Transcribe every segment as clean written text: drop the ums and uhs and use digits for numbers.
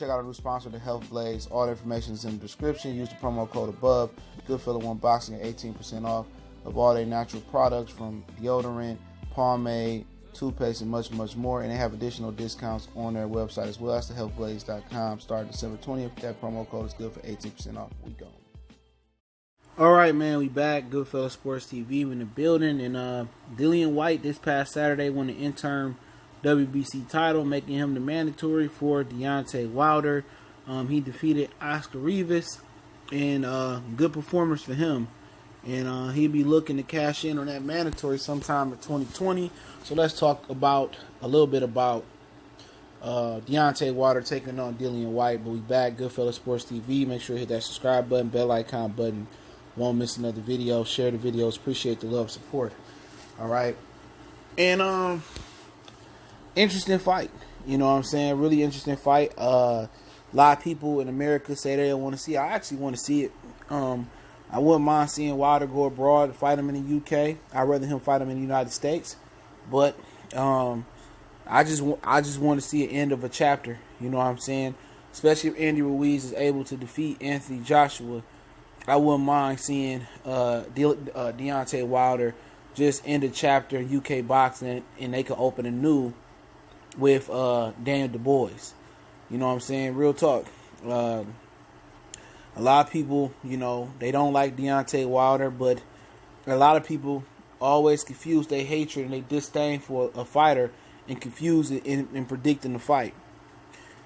check out our new sponsor, the Health Blaze. All the information is in the description. Use the promo code above. Goodfellow One Boxing at 18% off of all their natural products, from deodorant, pomade, toothpaste, and much, much more. And they have additional discounts on their website as well. That's thehealthblaze.com. Starting December 20th. That promo code is good for 18% off. We go. All right, man, we back. Goodfellow Sports TV in the building. And Dillian Whyte this past Saturday won the interim WBC title, making him the mandatory for Deontay Wilder. He defeated Oscar Rivas, and good performance for him. And he'll be looking to cash in on that mandatory sometime in 2020. So let's talk about a little bit about Deontay Wilder taking on Dillian Whyte. But we back, Goodfellow Sports TV. Make sure you hit that subscribe button, bell icon button. Won't miss another video. Share the videos. Appreciate the love and support. All right. And interesting fight. You know what I'm saying? Really interesting fight. A lot of people in America say they don't want to see it. I actually want to see it. I wouldn't mind seeing Wilder go abroad and fight him in the UK. I'd rather him fight him in the United States. But I just want to see an end of a chapter. You know what I'm saying? Especially if Andy Ruiz is able to defeat Anthony Joshua. I wouldn't mind seeing Deontay Wilder just end a chapter in UK boxing, and they can open a new with Daniel Du Bois. You know what I'm saying? Real talk. A lot of people, you know, they don't like Deontay Wilder, but a lot of people always confuse their hatred and their disdain for a fighter and confuse it in predicting the fight.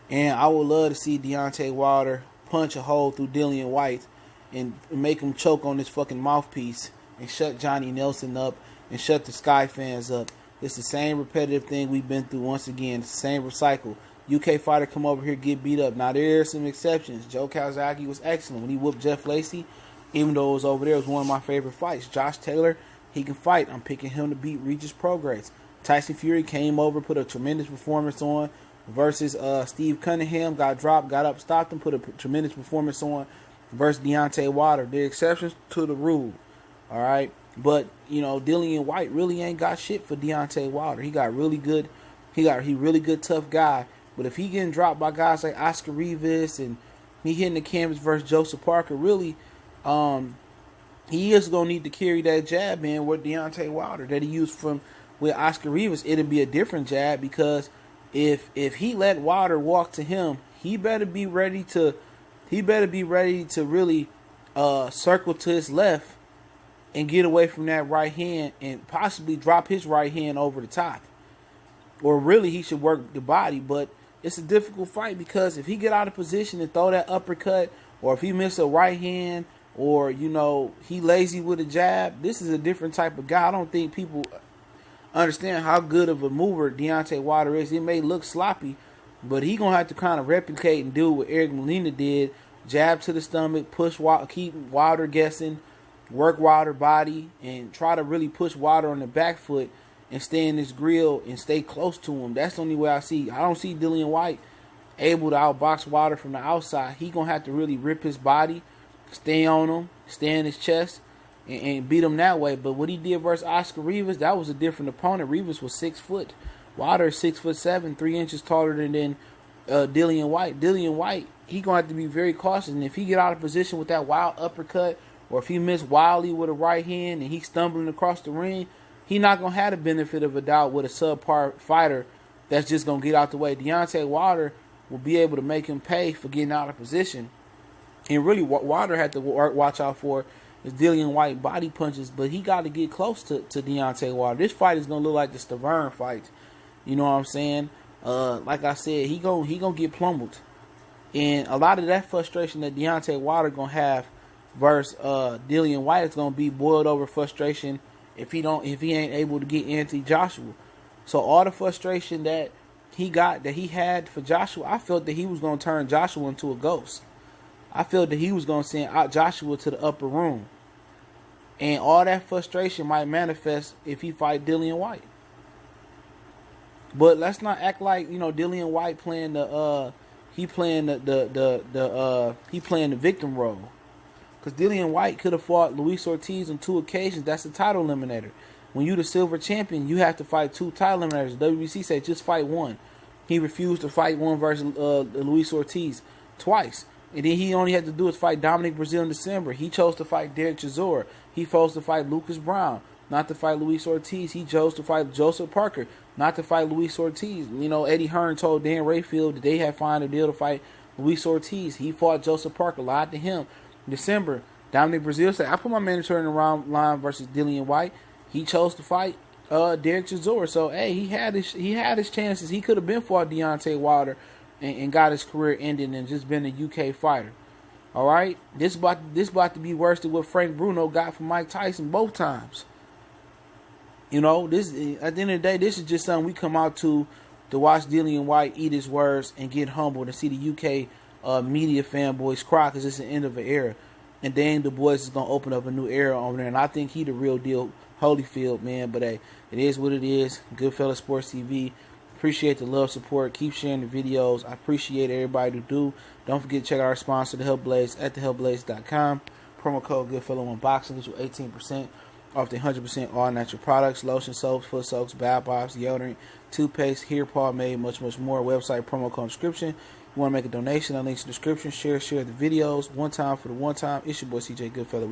And I would love to see Deontay Wilder punch a hole through Dillian Whyte and make him choke on this fucking mouthpiece and shut Johnny Nelson up and shut the Sky fans up. It's the same repetitive thing we've been through once again. It's the same recycle. UK fighter come over here, get beat up. Now, there are some exceptions. Joe Calzaghe was excellent when he whooped Jeff Lacey. Even though it was over there, it was one of my favorite fights. Josh Taylor, he can fight. I'm picking him to beat Regis Prograis. Tyson Fury came over, put a tremendous performance on versus Steve Cunningham. Got dropped, got up, stopped him, put a tremendous performance on versus Deontay Wilder. The exceptions to the rule. All right. But, you know, Dillian Whyte really ain't got shit for Deontay Wilder. He really good tough guy. But if he getting dropped by guys like Oscar Rivas and he hitting the canvas versus Joseph Parker, really, he is going to need to carry that jab in with Deontay Wilder that he used from with Oscar Rivas. It'll be a different jab, because if he let Wilder walk to him, he better be ready to really circle to his left and get away from that right hand and possibly drop his right hand over the top. Or really, he should work the body. But it's a difficult fight, because if he get out of position and throw that uppercut, or if he miss a right hand, or, you know, he lazy with a jab, this is a different type of guy. I don't think people understand how good of a mover Deontay Wilder is. It may look sloppy, but he going to have to kind of replicate and do what Eric Molina did. Jab to the stomach, keep Wilder guessing, work Wilder body, and try to really push Wilder on the back foot and stay in his grill and stay close to him. That's the only way I see. I don't see Dillian Whyte able to outbox Wilder from the outside. He going to have to really rip his body, stay on him, stay in his chest, and beat him that way. But what he did versus Oscar Rivas, that was a different opponent. Rivas was 6 foot. Wilder is 6'7", 3 inches taller than Dillian Whyte. Dillian Whyte, he going to have to be very cautious. And if he get out of position with that wild uppercut, or if he miss wildly with a right hand and he's stumbling across the ring, he not going to have the benefit of a doubt with a subpar fighter that's just going to get out the way. Deontay Wilder will be able to make him pay for getting out of position. And really, what Wilder had to watch out for is Dillian Whyte body punches, but he got to get close to Deontay Wilder. This fight is going to look like the Stavern fight. You know what I'm saying? Like I said, he gonna get pummeled. And a lot of that frustration that Deontay Wilder going to have versus Dillian Whyte is going to be boiled over frustration if he ain't able to get Anthony Joshua. So all the frustration that he had for Joshua, I felt that he was going to turn Joshua into a ghost. I felt that he was going to send out Joshua to the upper room. And all that frustration might manifest if he fight Dillian Whyte. But let's not act like, you know, Dillian Whyte playing the victim role. Because Dillian Whyte could have fought Luis Ortiz on 2 occasions. That's a title eliminator. When you the silver champion, you have to fight 2 title eliminators. WBC said just fight 1. He refused to fight one versus Luis Ortiz twice. And then he only had to do is fight Dominic Breazeale in December. He chose to fight Derek Chisora. He chose to fight Lucas Brown, not to fight Luis Ortiz. He chose to fight Joseph Parker, not to fight Luis Ortiz. You know, Eddie Hearn told Dan Rayfield that they had found a deal to fight Luis Ortiz. He fought Joseph Parker, lied to him. In December, Dominic Breazeale said, I put my mandatory in the round line versus Dillian Whyte. He chose to fight Derek Chisora. So, hey, he had his chances. He could have been fought Deontay Wilder and got his career ended and just been a UK fighter. All right? This about to be worse than what Frank Bruno got from Mike Tyson both times. You know, this at the end of the day, this is just something we come out to watch Dillian Whyte eat his words and get humbled and see the UK media fanboys cry because it's the end of an era. And then the boys is going to open up a new era over there. And I think he the real deal Holyfield, man. But, hey, it is what it is. Goodfellas Sports TV. Appreciate the love, support. Keep sharing the videos. I appreciate everybody who do. Don't forget to check out our sponsor, The Health Blaze, at thehealthblaze.com. Promo code Goodfellow Unboxing gets you 18% off the 100% all natural products, lotion, soaps, foot soaks, bath bombs, deodorant, toothpaste, hair pomade, much more. Website, promo code description. You want to make a donation, the links in the description. Share the videos. One time for the one time. It's your boy CJ Goodfellow.